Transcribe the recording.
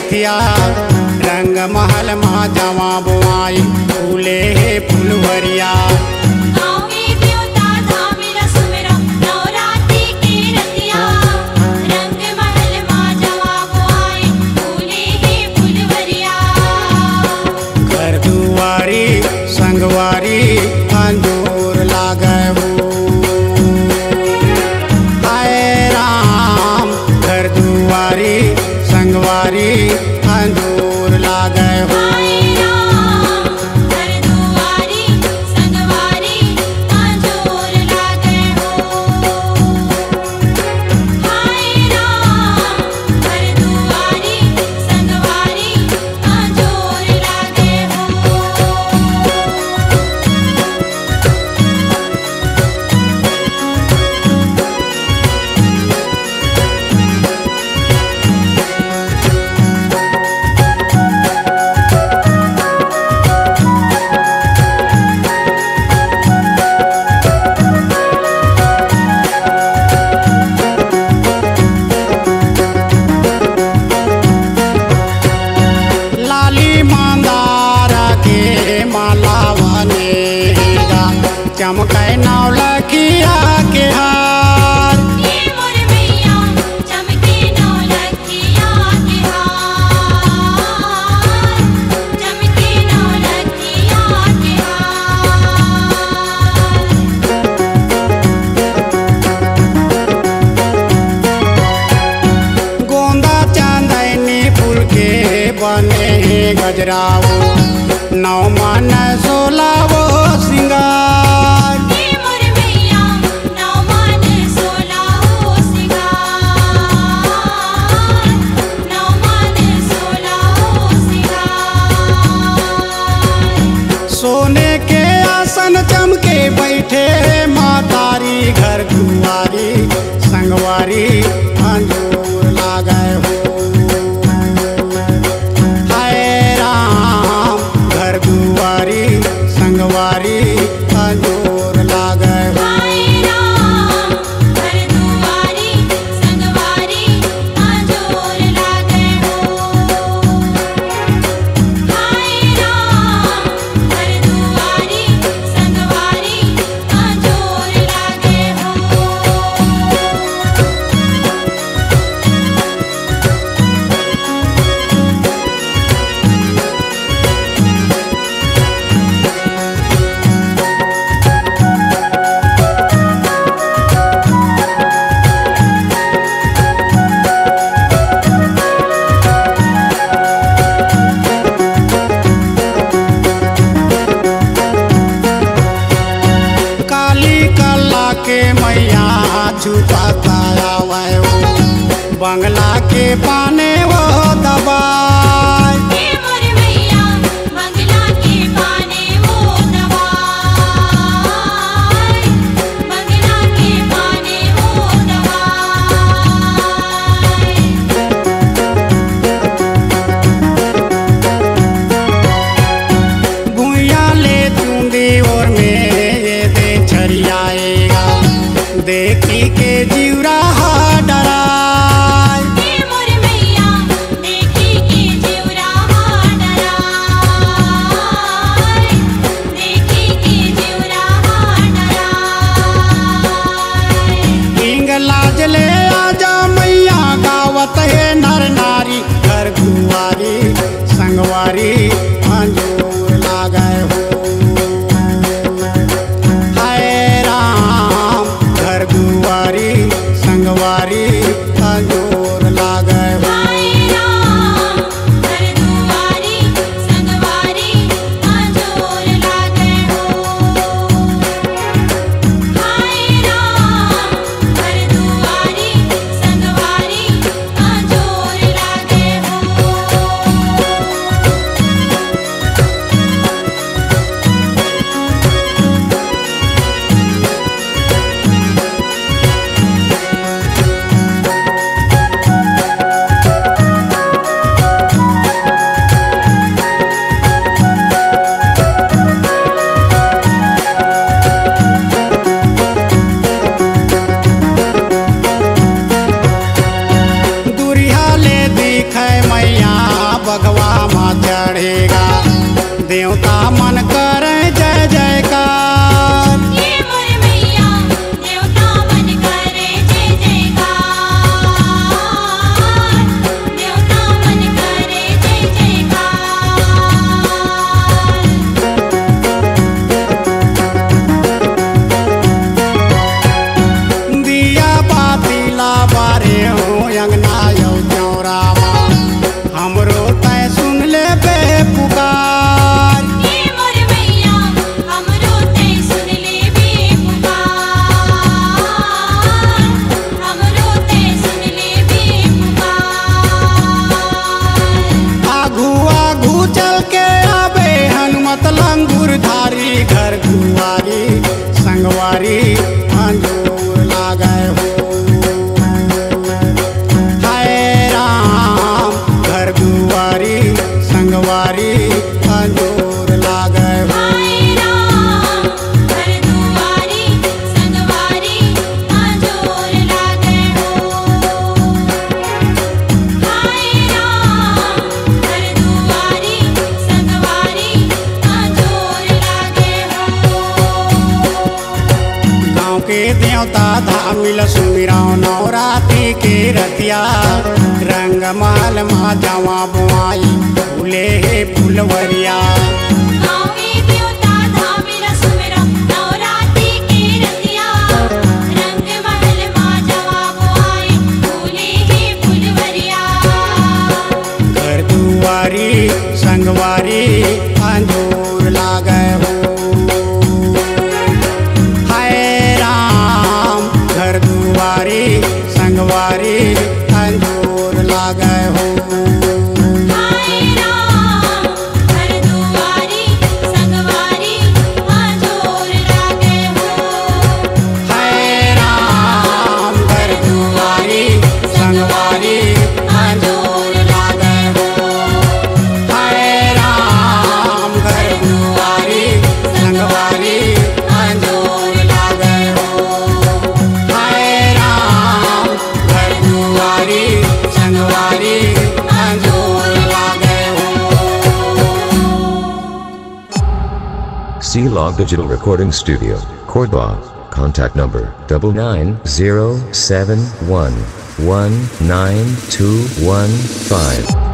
रथिया रंग महल मा जवा बुआई फूले फुलवरिया। घर दुआरी संगवारी अंजोर लागे हो। हाय राम घर दुआरी संगवारी अंजोर लागे हो। चमकै नौलखिया के हार मोर मैया चमके नौलखिया के हार, चमके नौलखिया के हार। गोंदा चांदनी फूल के बने गजराओ नौ मन 16 सिंगार। मोर मैया नौ मन 16 सिंगार, नौ मन 16 सिंगार। सोने के आसन चमके बैठे मातारी घर दुआरी संगवारी अंजोर लागे हो। हाय राम घर दुआरी संगवारी अंजोर लागे हो। हाय राम घर दुआरी संगवारी अंजोर लागे हो। हाय राम घर दुआरी संगवारी अंजोर लागे हो। काली कला के मैया छुपाता आवे हो। बंगला के पाने वो दबाई मोर मैया बंगला के पाने वो दवाई, बंगला के पाने वो दवाई। भूया ले चूंदी और में ये दे छरियाएगा देखी के जीवरा डराय। मोर मैया देखी के जीवरा डराय, देखी के जीवरा डराय। हिंग लाज ले आजा मैया गावत है नर नारी घर दुआरी संगवारी अंजोर लागे हो। हाय राम घर दुआरी संगवारी अंजोर लागे हो। हाय राम घर दुआरी संगवारी अंजोर लागे हो। हाय राम घर दुआरी संगवारी अंजोर लागे हो। बघवा माँ चढ़ेगा देवता मन करे जय जयकार। ये मोर मैया देवता मन करे जय जयकार, देवता मन करे जय जयकार। दिया बाती लाबारे हो अंगना यौ चौरावा हमरो तय सुन ले बे पुकार। ये मोर मैया हमरो ते सुन ले बे पुकार, हमरो ते सुन ले बे पुकार। आघू आघू चल के आबे हनुमत लंगूरधारी घर गुआरी संगवारी अंजूर लागे हो। हाय राम घर गुआरी संगवारी अंजूर लागे हो। हाय राम घर दुआरी संगवारी आजोर लागे हो। हाय राम घर दुआरी संगवारी आजोर लागे हो। गाँव के देवता धामिल सुमिराव नवरात्रि के रतिया रंग माल माँ जावा बुआई फूले हे फुलवरिया। गाँव के देवता धामिल सुमिरा नवरात्रि के रतिया रंग महल माँ जवाब आए फूले हे फुलवरिया। घर दुआरी संगवारी अंजूर लागे हो। हाय राम घर दुआरी संगवारी अंजूर लागे हो। हाय राम घर दुआरी संगवारी आजोर लागे हो। हाय राम घर दुआरी संगवारी अंजूर लागे हो। हाय राम घर दुआरी संगवारी अंजूर लागे हो। हाय राम घर दुआरी संगवारी अंजूर लागे हो। C-Log Digital Recording Studio, Cordoba. Contact number 99071192115.